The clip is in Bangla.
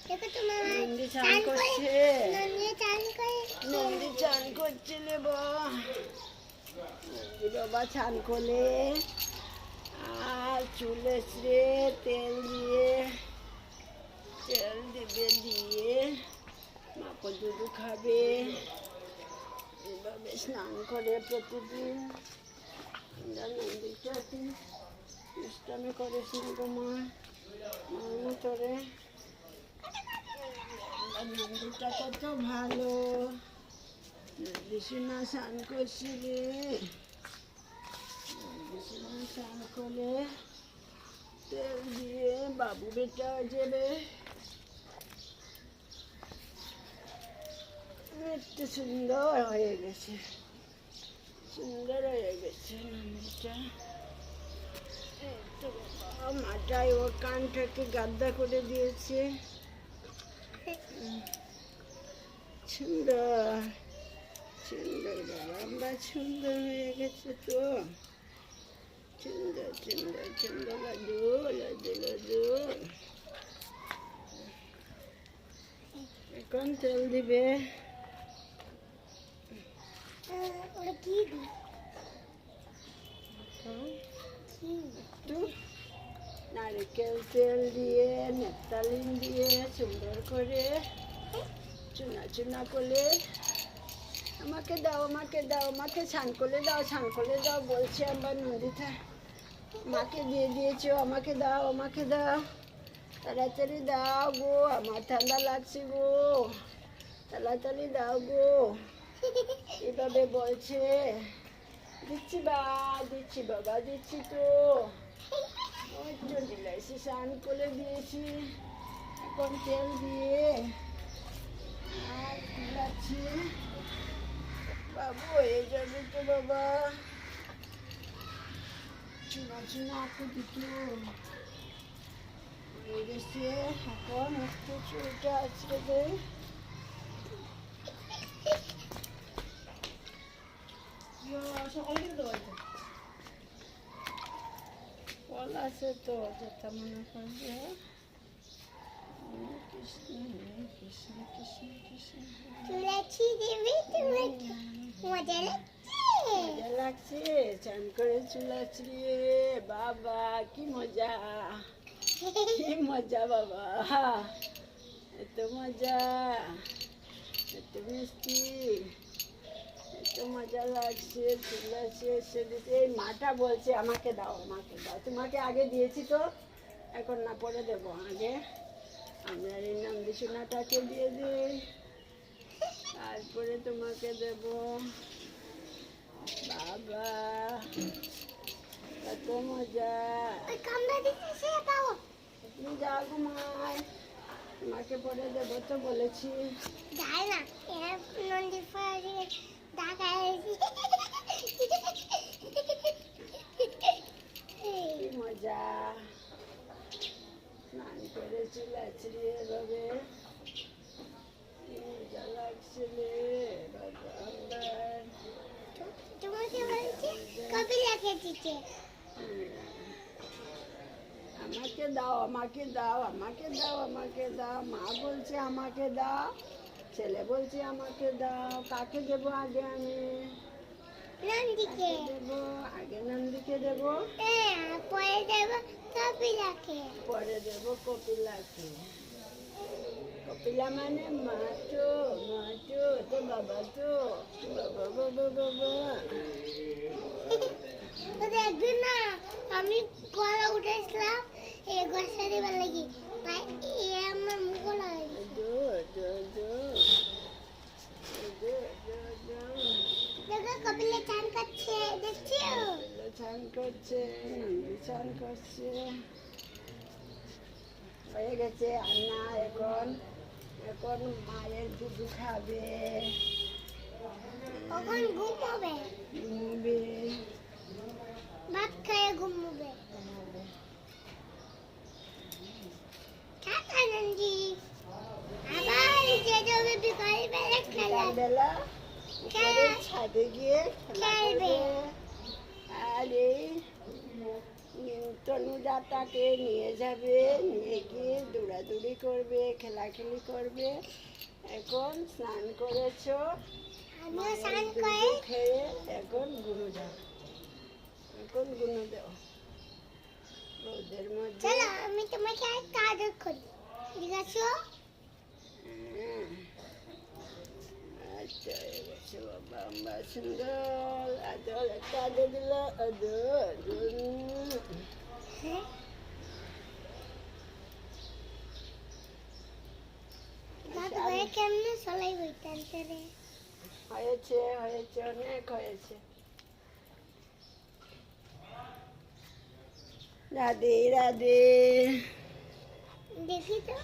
নন্দী চান করছে, নন্দী চান করছে রে নন্দী বাবা চান করলে আর চুলে তেল দিবে দিয়ে মাপো দুধু খাবে, এভাবে স্নান করে প্রতিদিন। নন্দীটা তুই দুষ্টামি করিস না গো মা, মানো তোরে। নন্দীটা কত ভালো, নন্দী সোনা স্নান করছি রে, নন্দী সোনা স্নান করে তেল দিয়ে বাবু বেটা যাবে। একটু সুন্দর হয়ে গেছে, সুন্দর হয়ে গেছে নন্দীটা। একটু মাথায় ওর কানটাকে গাদ্দা করে দিয়েছে, সুন্দর সুন্দর বাবা, আমরা সুন্দর হয়ে গেছে তো, সুন্দর সুন্দর সুন্দর লাডু লাডু লাডু। এখন তেল দিবে, একটু নারকেল তেল দিয়ে নেপথালিন দিয়ে সুন্দর করে চুনা চুনা করে আমাকে দাও, আমাকে দাও, আমাকে স্নান করে দাও, স্নান করে দাও বলছে আমার নন্দীটা। মাকে দিয়ে দিয়েছো, আমাকে দাও, আমাকে দাও, তাড়াতাড়ি দাও গো, আমার ঠান্ডা লাগছে গো, তাড়াতাড়ি দাও গো, এভাবে বলছে। দিচ্ছি দিচ্ছি বাবা, দিচ্ছি তো। ওই তো দিলাইছি, স্নান করে দিয়েছি, এখন তেল দিয়ে আর দিলাচ্ছি। বাবু হয়ে যাবে তো বাবা, চুনা চুনা আপু দিত হয়ে গেছে। এখন একটু চুলটা আজকে দেয়, ফল আছে তো যেটা মনে করবে। কৃষ্ণ কৃষ্ণ কৃষ্ণ কৃষ্ণ মজা লাগছে, চান করে চুলাচ্ছি রে বাবা, কি মজা, কি মজা বাবা, এত মজা, এত মিষ্টি, এত মজা লাগছে। চুলাচ্ছে সেদিকে এই মাটা বলছে আমাকে দাও, আমাকে দাও, তোমাকে আগে দিয়েছি তো, এখন না পরে দেবো, আগে আমরা এই নন্দী সোনাটাকে দিয়ে দিই, তারপরে তোমাকে দেব। বাবা কত মজা, তুমি যাও ঘুমায়, তোমাকে পরে দেবো তো বলেছি। কি মজা, স্নান করে চুলাচ্ছি রে এভাবে, কি মজা লাগছে রে বাবা। আমাকে দাও, আমাকে দাও, আমাকে দাও, আমাকে দাও, মা বলছে আমাকে দাও, ছেলে বলছে আমাকে দাও। কাকে দেবো আগে? আমি নন্দীকে দেবো, আগে নন্দীকে দেবো, পরে দেবো কপিলাকে, পরে দেবো কপিলাকে। কপিলা মানে মা তো, মা তো বাবা তো, বাবা বাবা বাবা। একদিন না আমি গলা উঠেছিলাম, এই গোসা দিবার লাগি, তাই আমার মুখ গলা দেখো কপিলে চান করছে, দেখছো চান করছে, চান করছে। হয়ে গেছে রান্না, এখন এখন মায়ের দুধ খাবে, কখন ঘুমাবে, ঘুমবে, ভাত খেয়ে ঘুমবে। টাটা নন্দী, আবার যে যাবে বিকালবেলা খেলাবেলা, ছাদে গিয়ে খেলবে। আর এই তনুদাটাকে নিয়ে যাবে, নিয়ে গিয়ে দৌড়াদৌড়ি দৌড়াদৌড়ি করবে, খেলাখেলি করবে। এখন স্নান করেছো, মায়ের দুধ খেয়ে এখন গুনু দাও, এখন গুনু দাও রোদের মধ্যে। আমি তোমাকে একটা আদর করি, ঠিক আছে? আচ্ছা হয়ে গেছে বাবা, আম্বা সুন্দর আদর, একটা আদর দিল, আদর। কেমনে চলাই বইতেন রে? হয়েছে হয়েছে, অনেক হয়েছে। রাধে রাধে। দেখি তো।